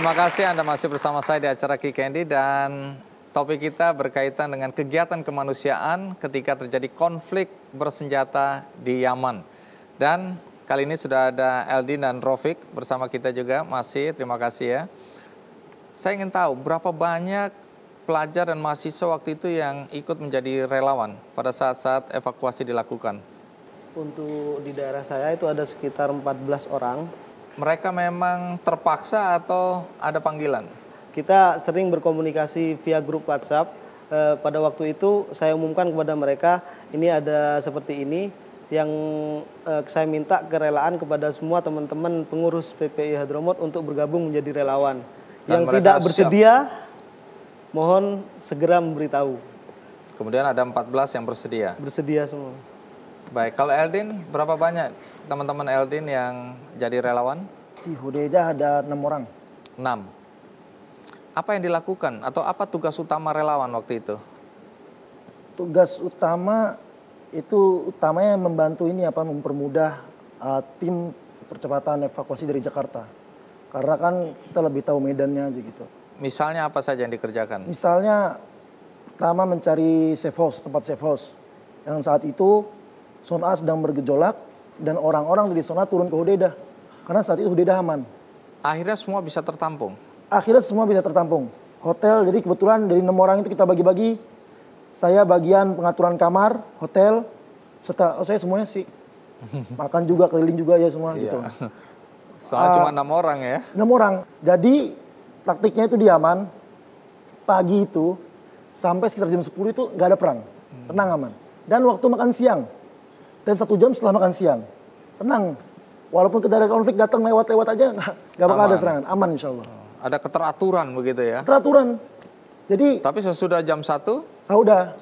Terima kasih Anda masih bersama saya di acara Kikendi dan topik kita berkaitan dengan kegiatan kemanusiaan ketika terjadi konflik bersenjata di Yaman. Dan kali ini sudah ada Eldin dan Rofik bersama kita juga masih, terima kasih ya. Saya ingin tahu berapa banyak pelajar dan mahasiswa waktu itu yang ikut menjadi relawan pada saat-saat evakuasi dilakukan? Untuk di daerah saya itu ada sekitar 14 orang. Mereka memang terpaksa atau ada panggilan? Kita sering berkomunikasi via grup WhatsApp. Pada waktu itu saya umumkan kepada mereka, ini ada seperti ini, yang saya minta kerelaan kepada semua teman-teman pengurus PPI Hadramut untuk bergabung menjadi relawan. Dan yang tidak bersedia, mohon segera memberitahu. Kemudian ada 14 yang bersedia? Bersedia semua. Baik, kalau Eldin, berapa banyak teman-teman Eldin yang jadi relawan? Di Hudaidah ada 6 orang. 6. Apa yang dilakukan atau apa tugas utama relawan waktu itu? Tugas utama itu utamanya membantu mempermudah tim percepatan evakuasi dari Jakarta. Karena kan kita lebih tahu medannya aja gitu. Misalnya apa saja yang dikerjakan? Misalnya pertama mencari safe house, tempat safe house. Yang saat itu zona A sedang bergejolak dan orang-orang dari zona turun ke Hudaidah. Karena saat itu Hudaidah aman. Akhirnya semua bisa tertampung? Akhirnya semua bisa tertampung. Hotel, jadi kebetulan dari 6 orang itu kita bagi-bagi. Saya bagian pengaturan kamar, hotel, serta saya semuanya sih. Makan juga, keliling juga ya semua gitu. Soalnya cuma 6 orang ya? 6 orang. Jadi taktiknya itu diaman. Pagi itu sampai sekitar jam 10 itu nggak ada perang. Tenang, aman. Dan waktu makan siang. Dan 1 jam setelah makan siang. Tenang. Walaupun kita ada konflik datang lewat-lewat aja nggak bakal ada serangan. Aman insya Allah. Ada keteraturan begitu ya? Keteraturan. Jadi. Tapi sesudah jam 1? Udah.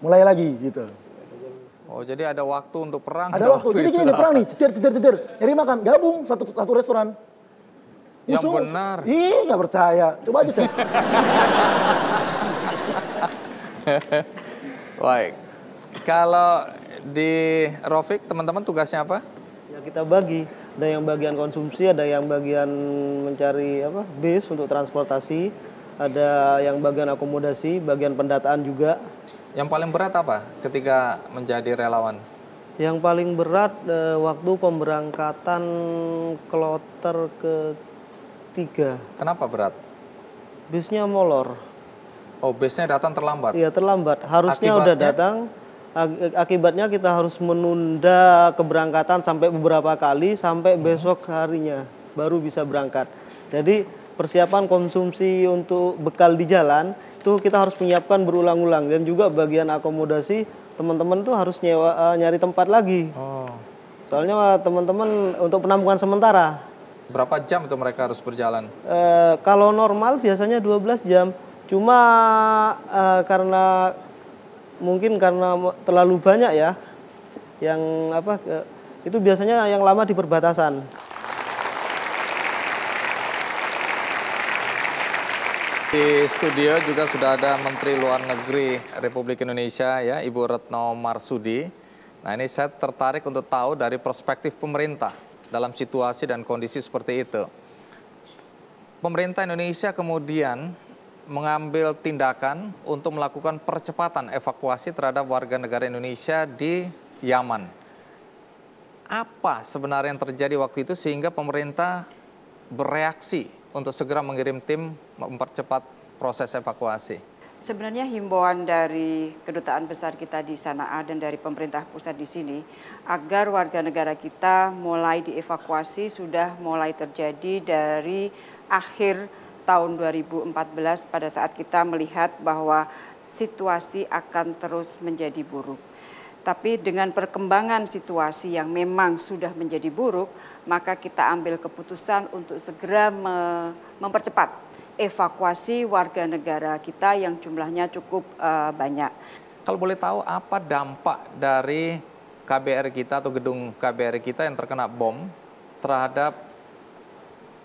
Mulai lagi gitu. Oh, jadi ada waktu untuk perang? Ada waktu. Jadi gini perang nih, cetir. Jadi makan, gabung satu restoran. Yang benar. Ih, nggak percaya. Coba aja cek. Baik. Kalau di Rofik, teman-teman tugasnya apa? Ya kita bagi. Ada yang bagian konsumsi, ada yang bagian mencari bis untuk transportasi, ada yang bagian akomodasi, bagian pendataan juga. Yang paling berat apa ketika menjadi relawan? Yang paling berat waktu pemberangkatan kloter ke-3. Kenapa berat? Bisnya molor. Oh, bisnya datang terlambat? Iya, terlambat. Harusnya udah datang. Akibatnya kita harus menunda keberangkatan sampai beberapa kali, sampai besok harinya baru bisa berangkat. Jadi persiapan konsumsi untuk bekal di jalan itu kita harus menyiapkan berulang-ulang, dan juga bagian akomodasi teman-teman tuh harus nyari tempat lagi. Oh. Soalnya teman-teman untuk penampungan sementara. Berapa jam itu mereka harus berjalan? Kalau normal biasanya 12 jam. Cuma karena terlalu banyak ya yang itu biasanya yang lama di perbatasan. Di studio juga sudah ada Menteri Luar Negeri Republik Indonesia ya, Ibu Retno Marsudi. Nah, ini saya tertarik untuk tahu dari perspektif pemerintah dalam situasi dan kondisi seperti itu. Pemerintah Indonesia kemudian mengambil tindakan untuk melakukan percepatan evakuasi terhadap warga negara Indonesia di Yaman. Apa sebenarnya yang terjadi waktu itu sehingga pemerintah bereaksi untuk segera mengirim tim mempercepat proses evakuasi? Sebenarnya himbauan dari kedutaan besar kita di Sanaa dan dari pemerintah pusat di sini agar warga negara kita mulai dievakuasi sudah mulai terjadi dari akhir tahun 2014 pada saat kita melihat bahwa situasi akan terus menjadi buruk. Tapi dengan perkembangan situasi yang memang sudah menjadi buruk, maka kita ambil keputusan untuk segera mempercepat evakuasi warga negara kita yang jumlahnya cukup banyak. Kalau boleh tahu apa dampak dari KBRI kita atau gedung KBRI kita yang terkena bom terhadap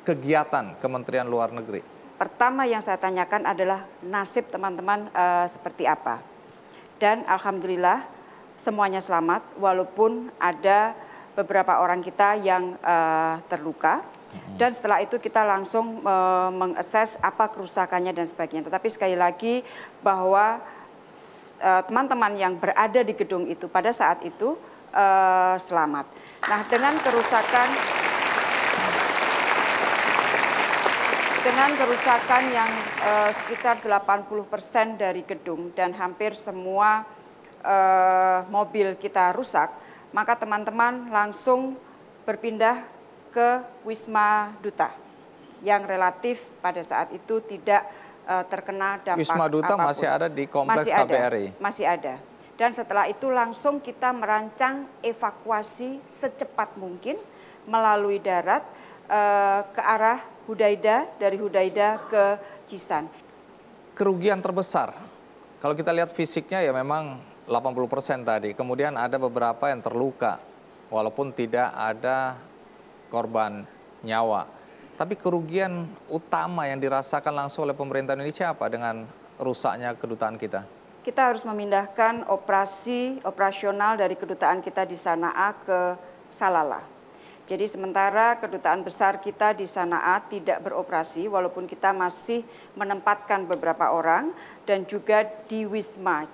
kegiatan Kementerian Luar Negeri? Pertama yang saya tanyakan adalah nasib teman-teman seperti apa. Dan alhamdulillah semuanya selamat walaupun ada beberapa orang kita yang terluka. Dan setelah itu kita langsung mengakses apa kerusakannya dan sebagainya. Tetapi sekali lagi bahwa teman-teman yang berada di gedung itu pada saat itu selamat. Nah, dengan kerusakan yang sekitar 80% dari gedung dan hampir semua mobil kita rusak, maka teman-teman langsung berpindah ke Wisma Duta yang relatif pada saat itu tidak terkena dampak Wisma Duta apapun. masih ada di kompleks KBRI? Masih ada. Dan setelah itu langsung kita merancang evakuasi secepat mungkin melalui darat ke arah Hudaida, dari Hudaida ke Cisan. Kerugian terbesar, kalau kita lihat fisiknya ya memang 80% tadi, kemudian ada beberapa yang terluka, walaupun tidak ada korban nyawa. Tapi kerugian utama yang dirasakan langsung oleh pemerintah Indonesia apa dengan rusaknya kedutaan kita? Kita harus memindahkan operasional dari kedutaan kita di Sanaa ke Salalah. Jadi sementara kedutaan besar kita di Sanaa tidak beroperasi, walaupun kita masih menempatkan beberapa orang, dan juga di Wisma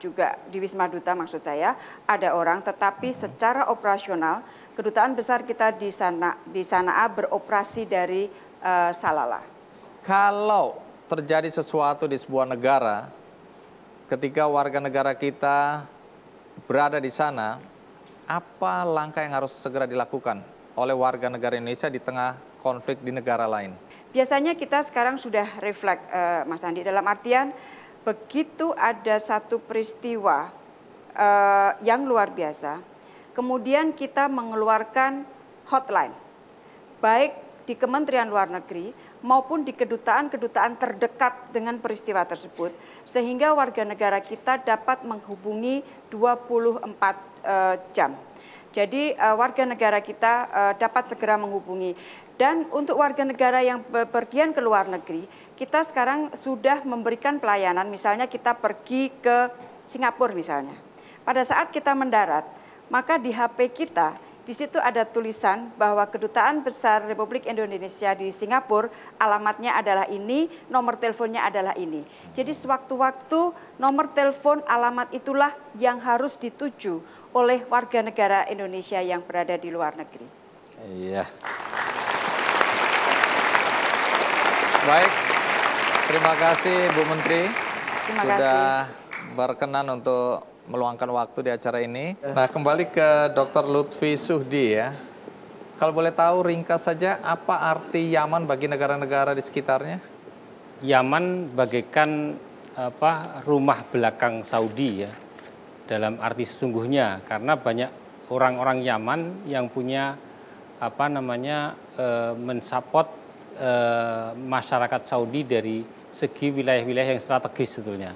Duta maksud saya ada orang, tetapi secara operasional kedutaan besar kita di Sanaa beroperasi dari Salalah. Kalau terjadi sesuatu di sebuah negara, ketika warga negara kita berada di sana, apa langkah yang harus segera dilakukan oleh warga negara Indonesia di tengah konflik di negara lain? Biasanya kita sekarang sudah refleks, Mas Andi, dalam artian begitu ada satu peristiwa yang luar biasa, kemudian kita mengeluarkan hotline, baik di Kementerian Luar Negeri maupun di kedutaan-kedutaan terdekat dengan peristiwa tersebut, sehingga warga negara kita dapat menghubungi 24 jam. Jadi warga negara kita dapat segera menghubungi. Dan untuk warga negara yang bepergian ke luar negeri, kita sekarang sudah memberikan pelayanan, misalnya kita pergi ke Singapura misalnya. Pada saat kita mendarat, maka di HP kita, di situ ada tulisan bahwa Kedutaan Besar Republik Indonesia di Singapura, alamatnya adalah ini, nomor teleponnya adalah ini. Jadi sewaktu-waktu nomor telepon alamat itulah yang harus dituju oleh warga negara Indonesia yang berada di luar negeri. Iya. Baik, terima kasih Bu Menteri sudah berkenan untuk meluangkan waktu di acara ini. Nah, kembali ke Dr. Lutfi Suhdi ya. Kalau boleh tahu ringkas saja apa arti Yaman bagi negara-negara di sekitarnya? Yaman bagaikan rumah belakang Saudi ya, dalam arti sesungguhnya, karena banyak orang-orang Yaman yang punya mensupport masyarakat Saudi dari segi wilayah-wilayah yang strategis sebetulnya.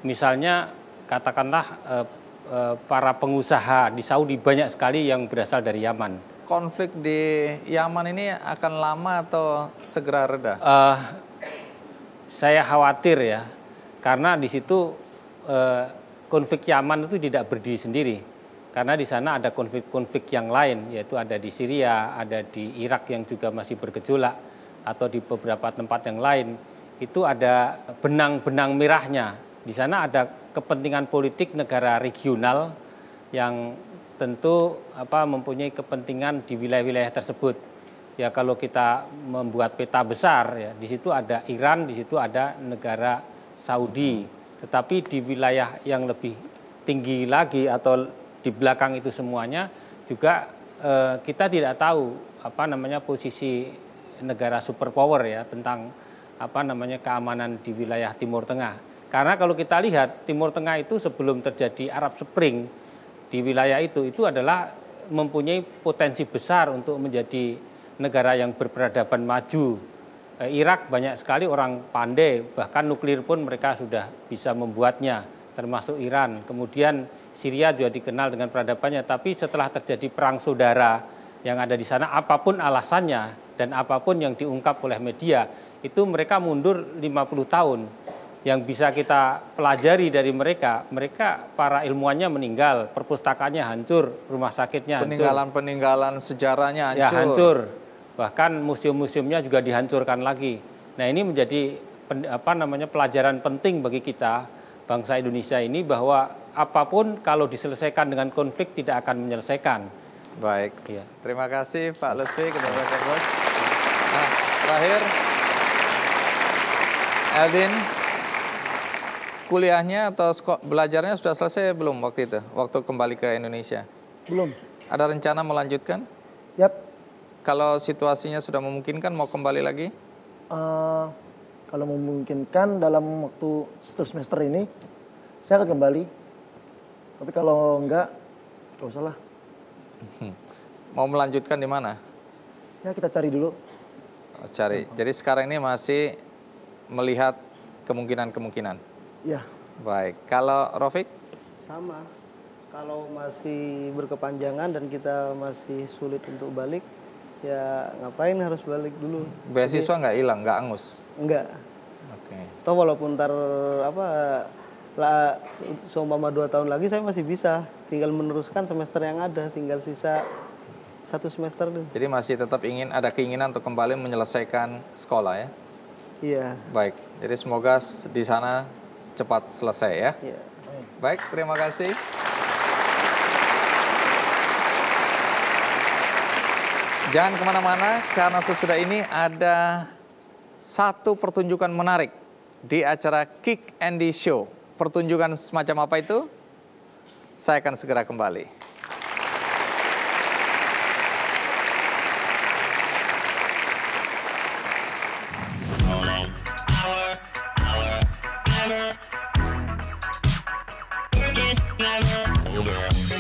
Misalnya katakanlah para pengusaha di Saudi banyak sekali yang berasal dari Yaman. Konflik di Yaman ini akan lama atau segera reda? Saya khawatir ya, karena di situ konflik Yaman itu tidak berdiri sendiri. Karena di sana ada konflik-konflik yang lain, yaitu ada di Syria, ada di Irak yang juga masih bergejolak, atau di beberapa tempat yang lain. Itu ada benang-benang merahnya. Di sana ada kepentingan politik negara regional yang tentu mempunyai kepentingan di wilayah-wilayah tersebut. Ya kalau kita membuat peta besar, ya di situ ada Iran, di situ ada negara Saudi. Tetapi di wilayah yang lebih tinggi lagi atau di belakang itu semuanya juga kita tidak tahu posisi negara superpower ya tentang keamanan di wilayah Timur Tengah. Karena kalau kita lihat Timur Tengah itu sebelum terjadi Arab Spring di wilayah itu adalah mempunyai potensi besar untuk menjadi negara yang berperadaban maju. Irak banyak sekali orang pandai, bahkan nuklir pun mereka sudah bisa membuatnya, termasuk Iran. Kemudian Syria juga dikenal dengan peradabannya, tapi setelah terjadi perang saudara yang ada di sana, apapun alasannya dan apapun yang diungkap oleh media, itu mereka mundur 50 tahun. Yang bisa kita pelajari dari mereka para ilmuwannya meninggal, perpustakaannya hancur, rumah sakitnya hancur. Peninggalan-peninggalan sejarahnya hancur. Ya hancur. Bahkan museum-museumnya juga dihancurkan lagi. Nah, ini menjadi pelajaran penting bagi kita bangsa Indonesia ini, bahwa apapun kalau diselesaikan dengan konflik tidak akan menyelesaikan. Baik, Ya. Terima kasih Pak Lutfi, Ketua Bos. Nah, terakhir, Eldin, kuliahnya atau belajarnya sudah selesai belum waktu itu, waktu kembali ke Indonesia? Belum. Ada rencana melanjutkan? Yap. Kalau situasinya sudah memungkinkan mau kembali lagi? Kalau memungkinkan dalam waktu 1 semester ini, saya akan kembali. Tapi kalau enggak, gak usah lah. Mau melanjutkan di mana? Ya kita cari dulu. Oh, cari. Jadi sekarang ini masih melihat kemungkinan-kemungkinan? Ya. Baik. Kalau Rofik? Sama. Kalau masih berkepanjangan dan kita masih sulit untuk balik, ya ngapain harus balik dulu? Beasiswa nggak hilang, nggak angus? Enggak. Oke. Toh walaupun ntar seumpama 2 tahun lagi saya masih bisa, tinggal meneruskan semester yang ada, tinggal sisa 1 semester dulu. Jadi masih tetap ada keinginan untuk kembali menyelesaikan sekolah ya? Iya. Baik. Jadi semoga di sana cepat selesai ya. Iya. Baik, terima kasih. Jangan kemana-mana, karena sesudah ini ada satu pertunjukan menarik di acara Kick Andy Show. Pertunjukan semacam apa itu? Saya akan segera kembali. Never over.